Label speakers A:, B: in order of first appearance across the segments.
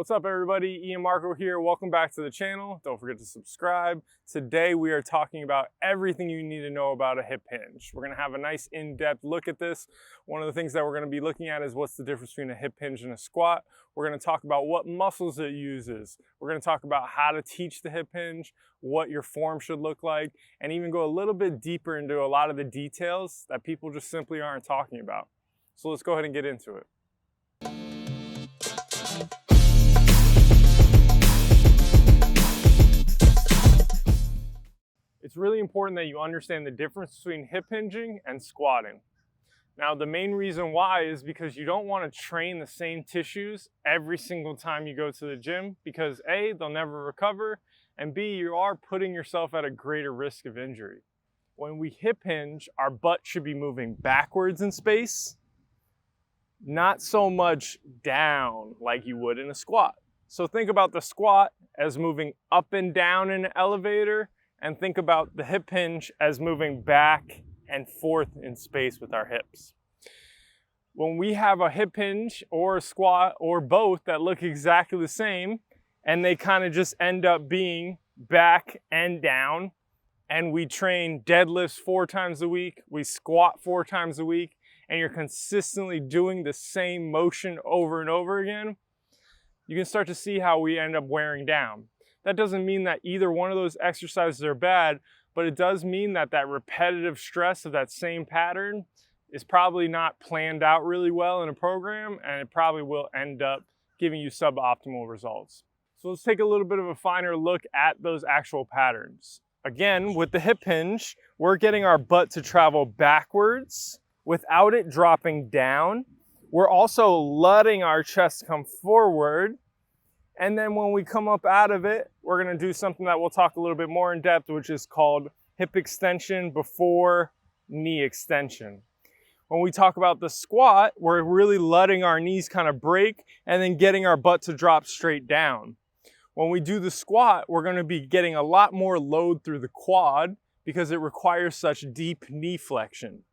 A: What's up everybody, Ian Marco here. Welcome back to the channel. Don't forget to subscribe. Today we are talking about everything you need to know about a hip hinge. We're gonna have a nice in-depth look at this. One of the things that we're gonna be looking at is what's the difference between a hip hinge and a squat. We're gonna talk about what muscles it uses. We're gonna talk about how to teach the hip hinge, what your form should look like, and even go a little bit deeper into a lot of the details that people just simply aren't talking about. So let's go ahead and get into it. It's really important that you understand the difference between hip hinging and squatting. Now, the main reason why is because you don't want to train the same tissues every single time you go to the gym because A, they'll never recover, and B, you are putting yourself at a greater risk of injury. When we hip hinge, our butt should be moving backwards in space, not so much down like you would in a squat. So think about the squat as moving up and down in an elevator, and think about the hip hinge as moving back and forth in space with our hips. When we have a hip hinge or a squat or both that look exactly the same, and they kind of just end up being back and down, and we train deadlifts 4 times a week, we squat 4 times a week, and you're consistently doing the same motion over and over again, you can start to see how we end up wearing down. That doesn't mean that either one of those exercises are bad, but it does mean that that repetitive stress of that same pattern is probably not planned out really well in a program, and it probably will end up giving you suboptimal results. So let's take a little bit of a finer look at those actual patterns. Again, with the hip hinge, we're getting our butt to travel backwards without it dropping down. We're also letting our chest come forward. And then when we come up out of it, we're gonna do something that we'll talk a little bit more in depth, which is called hip extension before knee extension. When we talk about the squat, we're really letting our knees kind of break and then getting our butt to drop straight down. When we do the squat, we're gonna be getting a lot more load through the quad because it requires such deep knee flexion.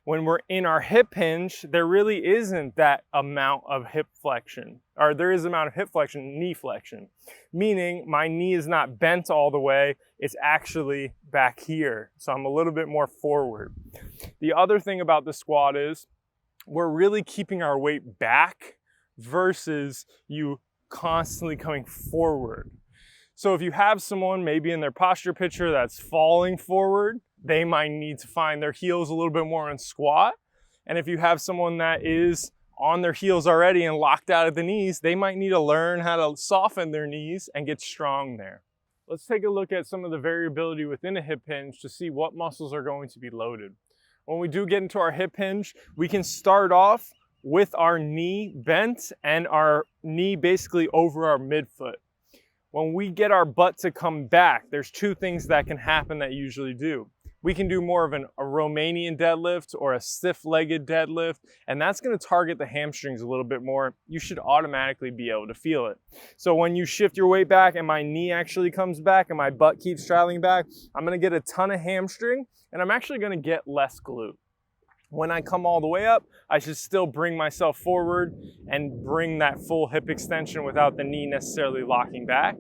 A: When we're in our hip hinge, there really isn't that amount of hip flexion, or there is an amount of hip flexion, knee flexion, meaning my knee is not bent all the way, it's actually back here. So I'm a little bit more forward. The other thing about the squat is we're really keeping our weight back versus you constantly coming forward. So if you have someone maybe in their posture picture that's falling forward, they might need to find their heels a little bit more in squat. And if you have someone that is on their heels already and locked out at the knees, they might need to learn how to soften their knees and get strong there. Let's take a look at some of the variability within a hip hinge to see what muscles are going to be loaded. When we do get into our hip hinge, we can start off with our knee bent and our knee basically over our midfoot. When we get our butt to come back, there's 2 things that can happen that usually do. We can do more of a Romanian deadlift or a stiff-legged deadlift, and that's gonna target the hamstrings a little bit more. You should automatically be able to feel it. So when you shift your weight back and my knee actually comes back and my butt keeps traveling back, I'm gonna get a ton of hamstring, and I'm actually gonna get less glute. When I come all the way up, I should still bring myself forward and bring that full hip extension without the knee necessarily locking back.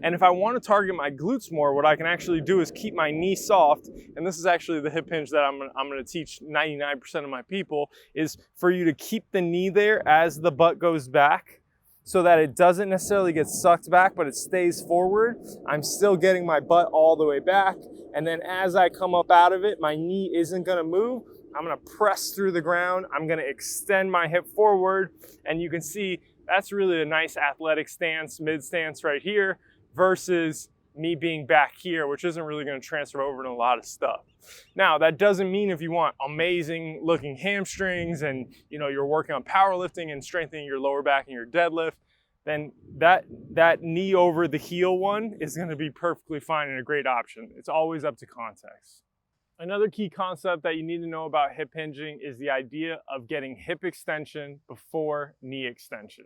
A: And if I want to target my glutes more, what I can actually do is keep my knee soft. And this is actually the hip hinge that I'm going to teach 99% of my people, is for you to keep the knee there as the butt goes back so that it doesn't necessarily get sucked back, but it stays forward. I'm still getting my butt all the way back. And then as I come up out of it, my knee isn't going to move. I'm gonna press through the ground. I'm gonna extend my hip forward. And you can see that's really a nice athletic stance, mid stance right here versus me being back here, which isn't really gonna transfer over to a lot of stuff. Now, that doesn't mean if you want amazing looking hamstrings and you're working on powerlifting and strengthening your lower back and your deadlift, then that knee over the heel one is gonna be perfectly fine and a great option. It's always up to context. Another key concept that you need to know about hip hinging is the idea of getting hip extension before knee extension.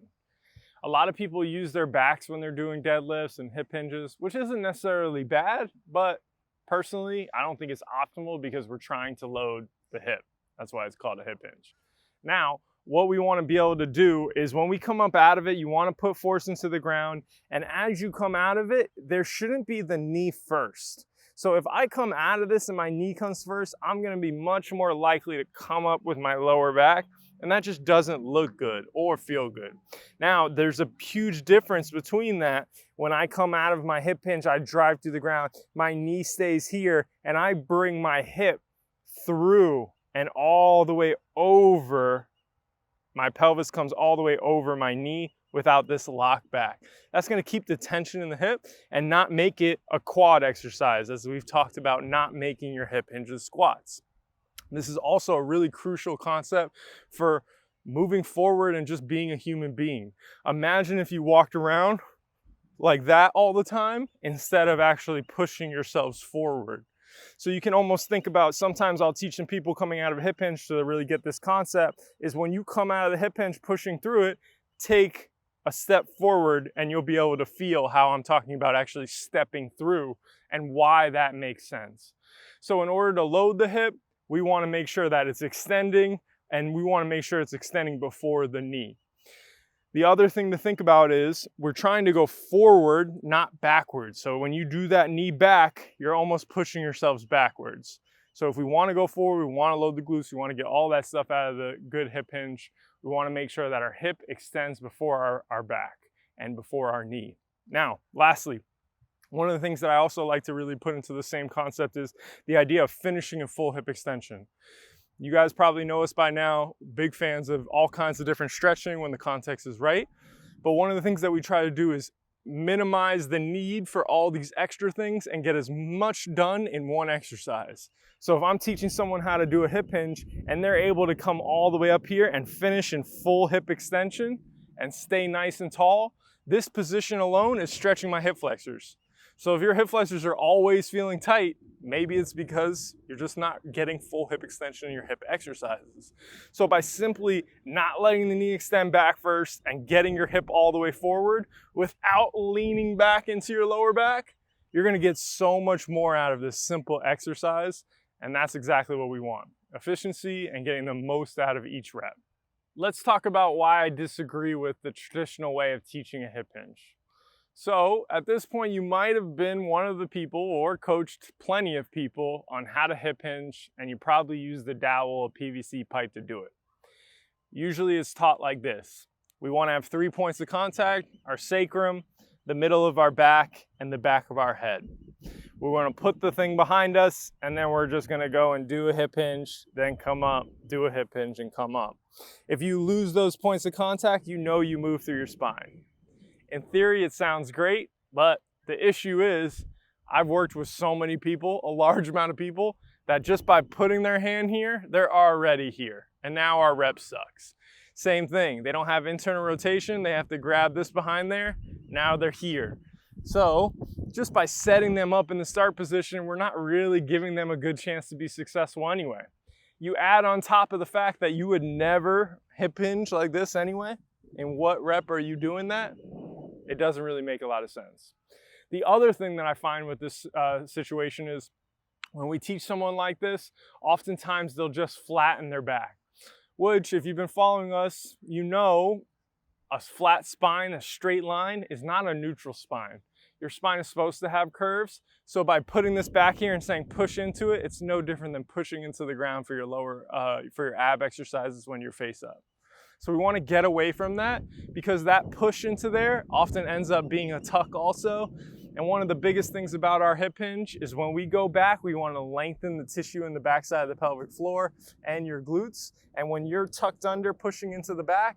A: A lot of people use their backs when they're doing deadlifts and hip hinges, which isn't necessarily bad, but personally, I don't think it's optimal because we're trying to load the hip. That's why it's called a hip hinge. Now, what we want to be able to do is when we come up out of it, you want to put force into the ground. And as you come out of it, there shouldn't be the knee first. So if I come out of this and my knee comes first, I'm going to be much more likely to come up with my lower back. And that just doesn't look good or feel good. Now, there's a huge difference between that. When I come out of my hip hinge, I drive through the ground, my knee stays here, and I bring my hip through and all the way over. My pelvis comes all the way over my knee without this lock back. That's going to keep the tension in the hip and not make it a quad exercise, as we've talked about not making your hip hinges squats. This is also a really crucial concept for moving forward and just being a human being. Imagine if you walked around like that all the time instead of actually pushing yourselves forward. So you can almost think about, sometimes I'll teach some people coming out of a hip hinge to really get this concept, is when you come out of the hip hinge pushing through it, take a step forward and you'll be able to feel how I'm talking about actually stepping through and why that makes sense. So in order to load the hip, we want to make sure that it's extending, and we want to make sure it's extending before the knee. The other thing to think about is we're trying to go forward, not backwards. So when you do that knee back, you're almost pushing yourselves backwards. So if we want to go forward, we want to load the glutes, we want to get all that stuff out of the good hip hinge, we want to make sure that our hip extends before our back and before our knee. Now, lastly, one of the things that I also like to really put into the same concept is the idea of finishing a full hip extension. You guys probably know us by now, big fans of all kinds of different stretching when the context is right. But one of the things that we try to do is minimize the need for all these extra things and get as much done in one exercise. So if I'm teaching someone how to do a hip hinge and they're able to come all the way up here and finish in full hip extension and stay nice and tall, this position alone is stretching my hip flexors. So if your hip flexors are always feeling tight, maybe it's because you're just not getting full hip extension in your hip exercises. So by simply not letting the knee extend back first and getting your hip all the way forward without leaning back into your lower back, you're going to get so much more out of this simple exercise. And that's exactly what we want. Efficiency and getting the most out of each rep. Let's talk about why I disagree with the traditional way of teaching a hip hinge. So at this point, you might have been one of the people or coached plenty of people on how to hip hinge, and you probably use the dowel or PVC pipe to do it. Usually it's taught like this. We want to have 3 points of contact: our sacrum, the middle of our back, and the back of our head. We want to put the thing behind us, and then we're just going to go and do a hip hinge, then come up, do a hip hinge, and come up. If you lose those points of contact, you know you move through your spine. In theory, it sounds great, but the issue is I've worked with so many people, a large amount of people, that just by putting their hand here, they're already here. And now our rep sucks. Same thing, they don't have internal rotation, they have to grab this behind there, now they're here. So just by setting them up in the start position, we're not really giving them a good chance to be successful anyway. You add on top of the fact that you would never hip hinge like this anyway. In what rep are you doing that? It doesn't really make a lot of sense. The other thing that I find with this situation is when we teach someone like this, oftentimes they'll just flatten their back, which if you've been following us, you know a flat spine, a straight line is not a neutral spine. Your spine is supposed to have curves. So by putting this back here and saying push into it, it's no different than pushing into the ground for your lower, for your ab exercises when you're face up. So we want to get away from that because that push into there often ends up being a tuck also. And one of the biggest things about our hip hinge is when we go back, we want to lengthen the tissue in the backside of the pelvic floor and your glutes. And when you're tucked under pushing into the back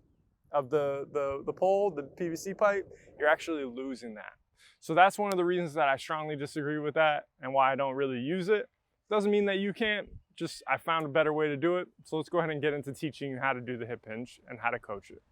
A: of the pole, the PVC pipe, you're actually losing that. So that's one of the reasons that I strongly disagree with that and why I don't really use it. Doesn't mean that you can't. Just I found a better way to do it. So let's go ahead and get into teaching you how to do the hip hinge and how to coach it.